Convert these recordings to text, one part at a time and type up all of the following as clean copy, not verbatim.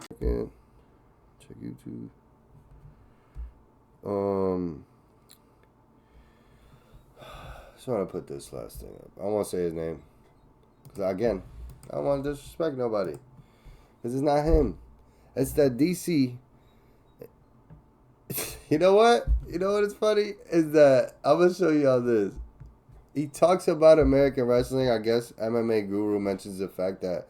Check YouTube. Just want to put this last thing up. I won't say his name. Because again, I don't want to disrespect nobody. Because it's not him. It's that DC. You know what? You know what is funny? Is that I'm going to show y'all this. He talks about American wrestling. I guess MMA Guru mentions the fact that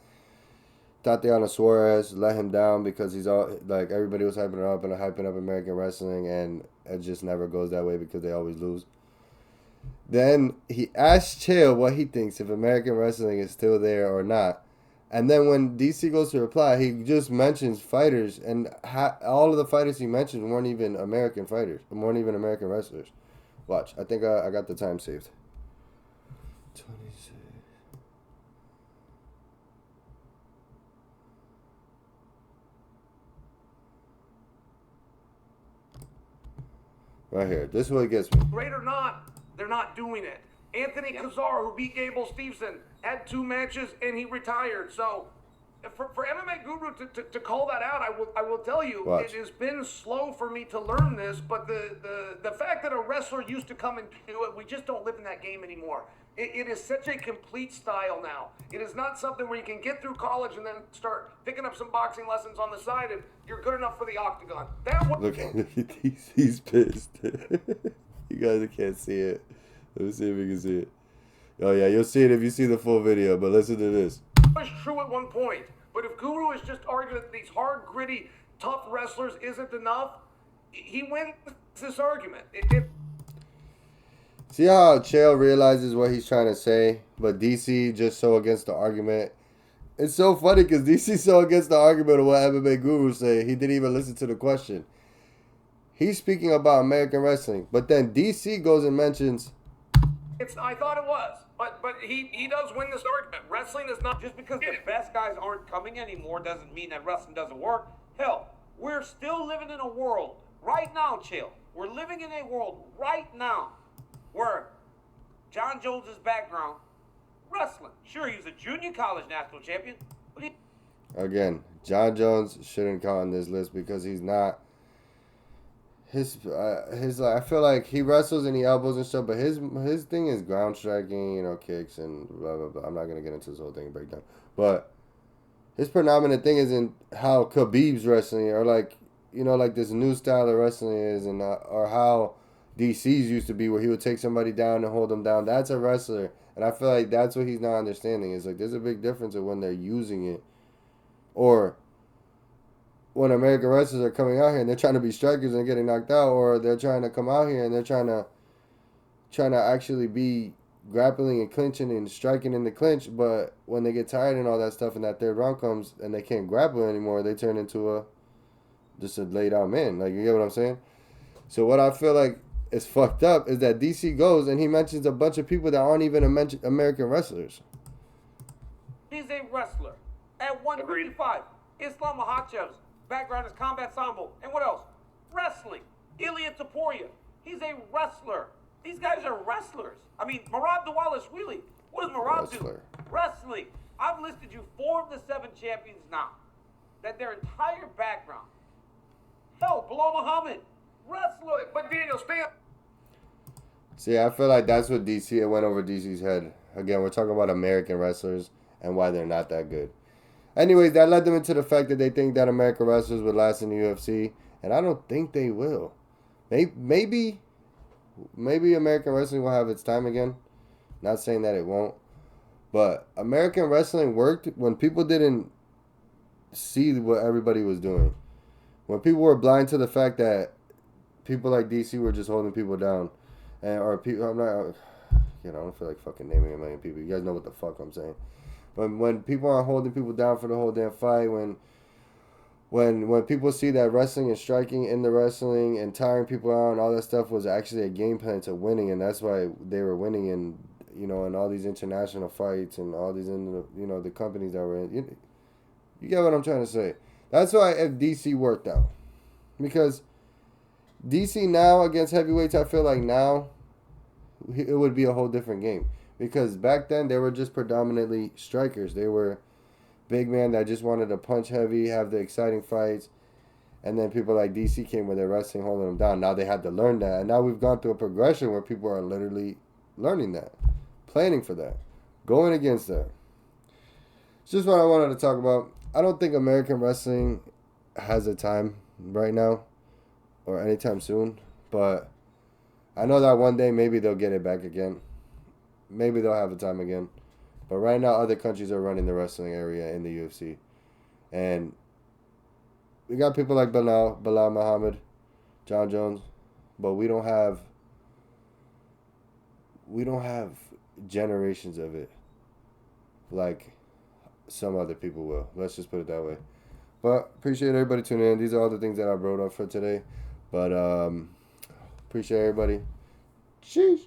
Tatiana Suarez let him down because he's all like everybody was hyping her up and hyping up American wrestling, and it just never goes that way because they always lose. Then he asked Chael what he thinks if American wrestling is still there or not. And then when DC goes to reply, he just mentions fighters, and all of the fighters he mentioned weren't even American fighters, weren't even American wrestlers. Watch, I think I got the time saved. 26. Right here. This is what gets me. Great or not, they're not doing it. Anthony Kazar, who beat Gable Steveson, had 2 matches and he retired. So for MMA Guru to call that out, I will tell you, Watch. It has been slow for me to learn this, but the fact that a wrestler used to come and do it, we just don't live in that game anymore. It is such a complete style now. It is not something where you can get through college and then start picking up some boxing lessons on the side and you're good enough for the octagon. Look at he's pissed. You guys can't see it. Let me see if we can see it. Oh yeah, you'll see it if you see the full video, but listen to this. Was true at one point, but if Guru is just arguing that these hard, gritty, tough wrestlers isn't enough, he wins this argument. See how Chael realizes what he's trying to say, but DC just so against the argument. It's so funny because DC's so against the argument of what MMA Guru say, he didn't even listen to the question. He's speaking about American wrestling, but then DC goes and mentions. I thought it was, but he does win this argument. Wrestling is not just because the best guys aren't coming anymore doesn't mean that wrestling doesn't work. Hell, we're still living in a world right now, Chael. We're living in a world right now where John Jones' background, wrestling. Sure, he was a junior college national champion. Again, John Jones shouldn't count on this list because he's not. His I feel like he wrestles and he elbows and stuff, but his thing is ground striking, kicks and blah blah blah. I'm not gonna get into this whole thing and breakdown, but his predominant thing isn't how Khabib's wrestling or like this new style of wrestling is, and or how DC's used to be, where he would take somebody down and hold them down. That's a wrestler, and I feel like that's what he's not understanding. Is like there's a big difference of when they're using it, or when American wrestlers are coming out here and they're trying to be strikers and getting knocked out, or they're trying to come out here and they're trying to actually be grappling and clinching and striking in the clinch, but when they get tired and all that stuff and that third round comes and they can't grapple anymore, they turn into just a laid out man. Like, you get what I'm saying? So what I feel like is fucked up is that DC goes and he mentions a bunch of people that aren't even American wrestlers. He's a wrestler. At 155, Islam Makhachev's background is combat sambo. And what else? Wrestling. Ilya Taporia. He's a wrestler. These guys are wrestlers. I mean, Marab Dawalishvili. What does Marab do? Wrestling. I've listed you 4 of the 7 champions now. That their entire background. Hell, Bilal Muhammad. Wrestler. But Daniel Stamp. See, I feel like that's what it went over DC's head. Again, we're talking about American wrestlers and why they're not that good. Anyways, that led them into the fact that they think that American wrestlers would last in the UFC, and I don't think they will. Maybe American wrestling will have its time again. Not saying that it won't, but American wrestling worked when people didn't see what everybody was doing. When people were blind to the fact that people like DC were just holding people down, or people. I'm not. I don't feel like fucking naming a million people. You guys know what the fuck I'm saying. But when people aren't holding people down for the whole damn fight, when people see that wrestling and striking in the wrestling and tiring people out and all that stuff was actually a game plan to winning, and that's why they were winning in in all these international fights and all these the companies that were in. You get what I'm trying to say? That's why if DC worked out, because DC now against heavyweights, I feel like now it would be a whole different game. Because back then they were just predominantly strikers. They were big man that just wanted to punch heavy, have the exciting fights. And then people like DC came with their wrestling, holding them down. Now they had to learn that. And now we've gone through a progression where people are literally learning that, planning for that, going against that. It's just what I wanted to talk about. I don't think American wrestling has a time right now or anytime soon. But I know that one day maybe they'll get it back again. Maybe they'll have a time again. But right now, other countries are running the wrestling area in the UFC. And we got people like Bilal Muhammad, John Jones, but we don't have generations of it like some other people will. Let's just put it that way. But appreciate everybody tuning in. These are all the things that I wrote up for today. But appreciate everybody. Sheesh.